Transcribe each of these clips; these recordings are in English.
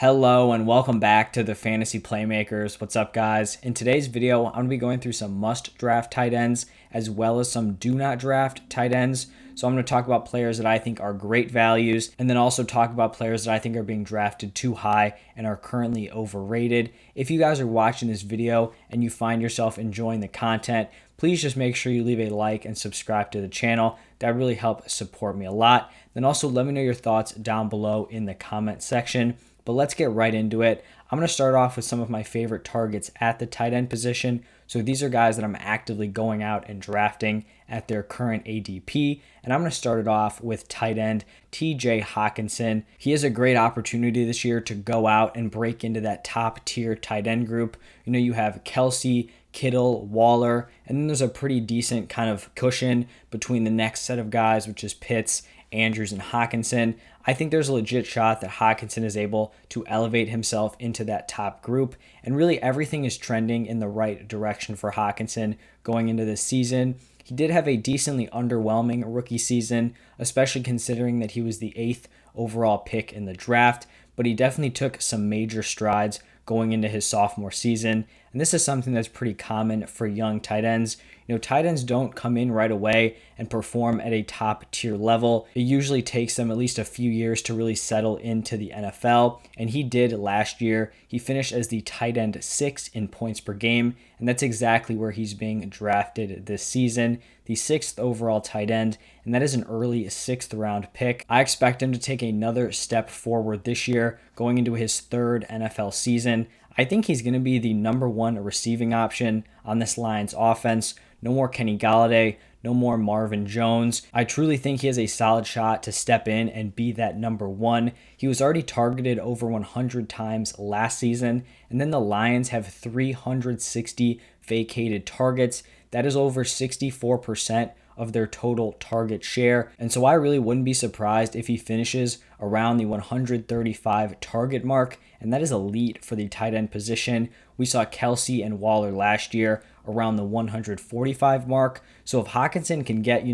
Hello and welcome back to the Fantasy Playmakers. What's up, guys? In today's video, I'm going to be going through some must draft tight ends as well as some do not draft tight ends. So I'm going to talk about players that I think are great values and then also talk about players that I think are being drafted too high and are currently overrated. If you guys are watching this video and you find yourself enjoying the content, please just make sure you leave a like and subscribe to the channel. That really helps support me a lot. Then also let me know your thoughts down below in the comment section. But let's get right into it. I'm going to start off with some of my favorite targets at the tight end position. So these are guys that I'm actively going out and drafting at their current ADP. And I'm going to start it off with tight end TJ Hockenson. He has a great opportunity this year to go out and break into that top tier tight end group. You know, you have Kelce, Kittle, Waller, and then there's a pretty decent kind of cushion between the next set of guys, which is Pitts, Andrews, and Hockenson. I think there's a legit shot that Hockenson is able to elevate himself into that top group, and really everything is trending in the right direction for Hockenson going into this season. He did have a decently underwhelming rookie season, especially considering that he was the 8th overall pick in the draft, but he definitely took some major strides going into his sophomore season. And this is something that's pretty common for young tight ends. You know, tight ends don't come in right away and perform at a top tier level. It usually takes them at least a few years to really settle into the NFL. And he did last year. He finished as the tight end 6 in points per game. And that's exactly where he's being drafted this season. The 6th overall tight end, and that is an early 6th round pick. I expect him to take another step forward this year, going into his 3rd NFL season. I think he's going to be the number 1 receiving option on this Lions offense. No more Kenny Golladay, no more Marvin Jones. I truly think he has a solid shot to step in and be that number 1. He was already targeted over 100 times last season, and then the Lions have 360 vacated targets. That is over 64% of their total target share. And so I really wouldn't be surprised if he finishes around the 135 target mark. And that is elite for the tight end position. We saw Kelce and Waller last year around the 145 mark. So if Hockenson can get,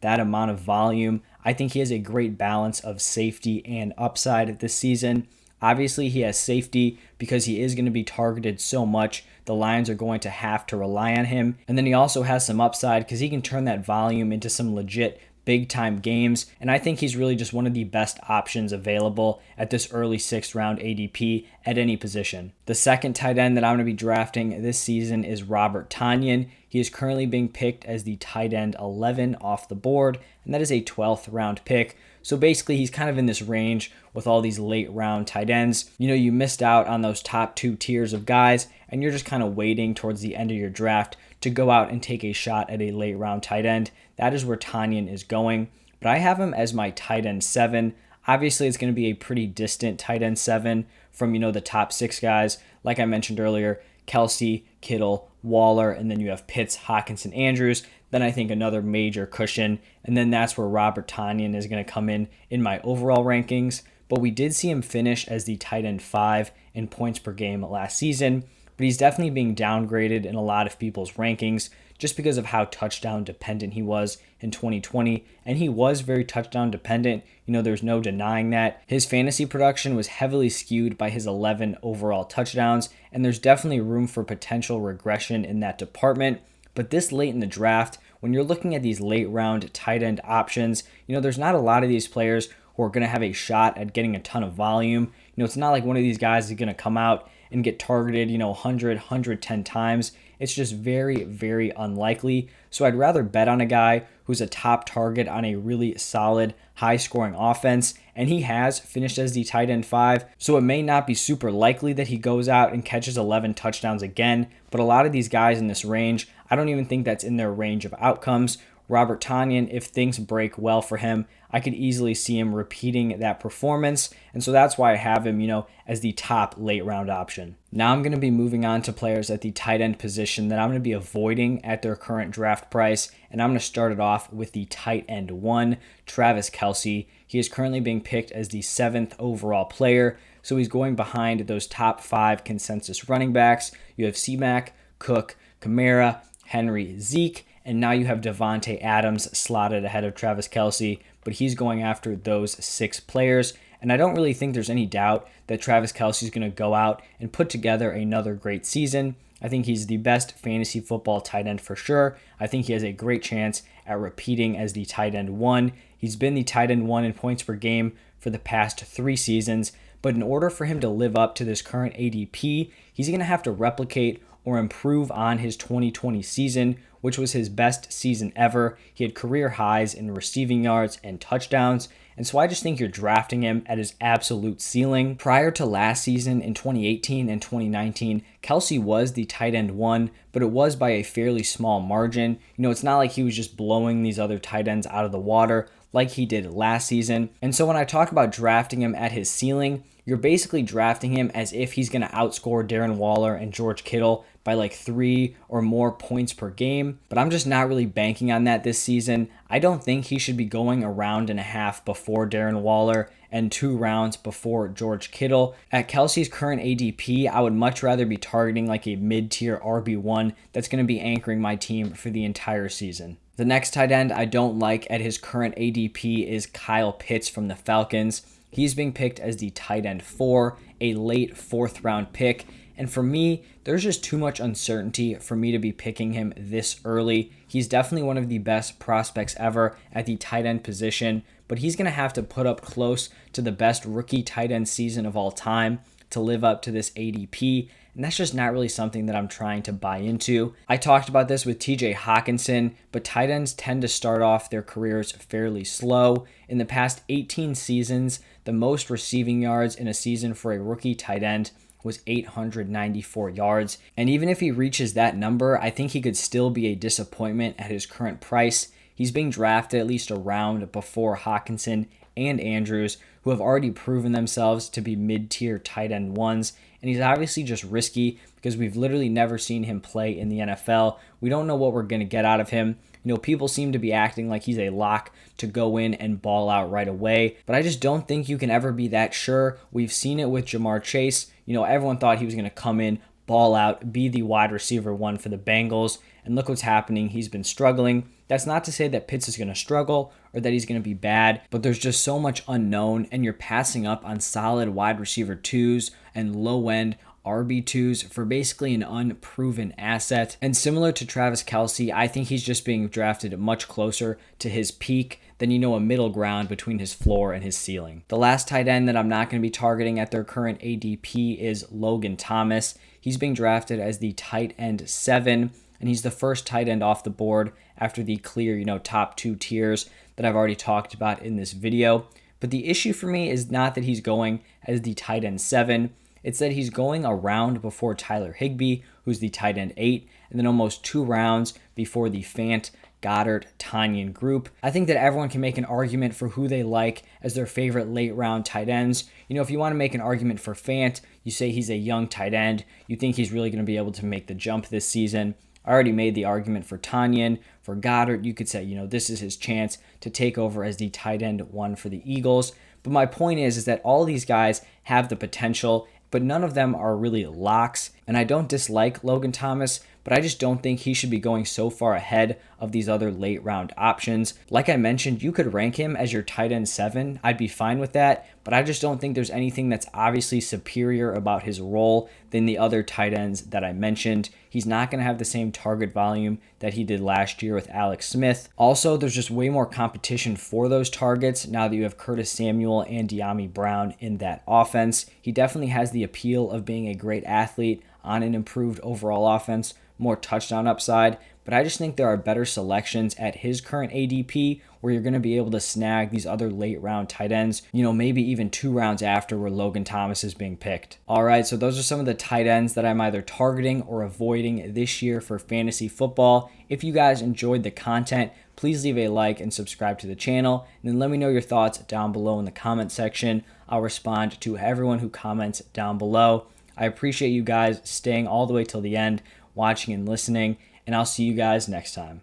that amount of volume, I think he has a great balance of safety and upside this season. Obviously, he has safety because he is going to be targeted so much. The Lions are going to have to rely on him. And then he also has some upside because he can turn that volume into some legit big-time games. And I think he's really just one of the best options available at this early 6th round ADP at any position. The second tight end that I'm going to be drafting this season is Robert Tonyan. He is currently being picked as the tight end 11 off the board, and that is a 12th round pick. So basically, he's kind of in this range with all these late round tight ends. You missed out on those top 2 tiers of guys, and you're just kind of waiting towards the end of your draft to go out and take a shot at a late round tight end. That is where Tonyan is going. But I have him as my tight end 7. Obviously, it's going to be a pretty distant tight end 7 from, the top 6 guys. Like I mentioned earlier, Kelce, Kittle, Waller, and then you have Pitts, Hockenson, Andrews. Then I think another major cushion, and then that's where Robert Tonyan is going to come in my overall rankings. But we did see him finish as the tight end 5 in points per game last season, but he's definitely being downgraded in a lot of people's rankings just because of how touchdown dependent he was in 2020. And he was very touchdown dependent. There's no denying that. His fantasy production was heavily skewed by his 11 overall touchdowns, and there's definitely room for potential regression in that department. But this late in the draft, when you're looking at these late round tight end options, there's not a lot of these players who are going to have a shot at getting a ton of volume. It's not like one of these guys is going to come out and get targeted, 100, 110 times. It's just very, very unlikely. So I'd rather bet on a guy who's a top target on a really solid, high-scoring offense, and he has finished as the tight end 5. So it may not be super likely that he goes out and catches 11 touchdowns again, but a lot of these guys in this range, I don't even think that's in their range of outcomes. Robert Tonyan, if things break well for him, I could easily see him repeating that performance. And so that's why I have him, as the top late round option. Now I'm going to be moving on to players at the tight end position that I'm going to be avoiding at their current draft price. And I'm going to start it off with the tight end 1, Travis Kelce. He is currently being picked as the 7th overall player. So he's going behind those top 5 consensus running backs. You have C-Mac, Cook, Kamara, Henry, Zeke, and now you have Devontae Adams slotted ahead of Travis Kelce, but he's going after those 6 players. And I don't really think there's any doubt that Travis Kelce is going to go out and put together another great season. I think he's the best fantasy football tight end for sure. I think he has a great chance at repeating as the tight end one. He's been the tight end one in points per game for the past 3 seasons. But in order for him to live up to this current ADP, he's going to have to replicate or improve on his 2020 season, which was his best season ever. He had career highs in receiving yards and touchdowns. And so I just think you're drafting him at his absolute ceiling. Prior to last season in 2018 and 2019, Kelce was the tight end one, but it was by a fairly small margin. It's not like he was just blowing these other tight ends out of the water like he did last season. And so when I talk about drafting him at his ceiling, you're basically drafting him as if he's going to outscore Darren Waller and George Kittle by like 3 or more points per game. But I'm just not really banking on that this season. I don't think he should be going a round and a half before Darren Waller and 2 rounds before George Kittle. At Kelce's current ADP, I would much rather be targeting like a mid-tier RB1 that's going to be anchoring my team for the entire season. The next tight end I don't like at his current ADP is Kyle Pitts from the Falcons. He's being picked as the tight end 4, a late 4th round pick. And for me, there's just too much uncertainty for me to be picking him this early. He's definitely one of the best prospects ever at the tight end position, but he's going to have to put up close to the best rookie tight end season of all time to live up to this ADP. And that's just not really something that I'm trying to buy into. I talked about this with TJ Hockenson, but tight ends tend to start off their careers fairly slow. In the past 18 seasons, the most receiving yards in a season for a rookie tight end was 894 yards. And even if he reaches that number, I think he could still be a disappointment at his current price. He's being drafted at least a round before Hockenson and Andrews, who have already proven themselves to be mid-tier tight end ones. And he's obviously just risky because we've literally never seen him play in the NFL. We don't know what we're going to get out of him. People seem to be acting like he's a lock to go in and ball out right away, but I just don't think you can ever be that sure. We've seen it with Jamar Chase. Everyone thought he was going to come in, ball out, be the wide receiver one for the Bengals, and look what's happening. He's been struggling. That's not to say that Pitts is going to struggle or that he's going to be bad, but there's just so much unknown, and you're passing up on solid wide receiver 2s and low-end RB2s for basically an unproven asset. And similar to Travis Kelce, I think he's just being drafted much closer to his peak than a middle ground between his floor and his ceiling. The last tight end that I'm not going to be targeting at their current ADP is Logan Thomas. He's being drafted as the tight end 7, and he's the first tight end off the board after the clear, top 2 tiers that I've already talked about in this video. But the issue for me is not that he's going as the tight end 7. It's that he's going a round before Tyler Higbee, who's the tight end 8, and then almost 2 rounds before the Fant, Goddard, Tonyan group. I think that everyone can make an argument for who they like as their favorite late round tight ends. If you want to make an argument for Fant, you say he's a young tight end. You think he's really going to be able to make the jump this season. I already made the argument for Tonyan. For Goddard, you could say, this is his chance to take over as the tight end 1 for the Eagles. But my point is that all these guys have the potential, but none of them are really locks. And I don't dislike Logan Thomas, but I just don't think he should be going so far ahead of these other late round options. Like I mentioned, you could rank him as your tight end 7. I'd be fine with that, but I just don't think there's anything that's obviously superior about his role than the other tight ends that I mentioned. He's not going to have the same target volume that he did last year with Alex Smith. Also, there's just way more competition for those targets now that you have Curtis Samuel and De'Ami Brown in that offense. He definitely has the appeal of being a great athlete on an improved overall offense, more touchdown upside, but I just think there are better selections at his current ADP where you're going to be able to snag these other late round tight ends, maybe even 2 rounds after where Logan Thomas is being picked. All right, so those are some of the tight ends that I'm either targeting or avoiding this year for fantasy football. If you guys enjoyed the content, please leave a like and subscribe to the channel, and then let me know your thoughts down below in the comment section. I'll respond to everyone who comments down below. I appreciate you guys staying all the way till the end, watching and listening, and I'll see you guys next time.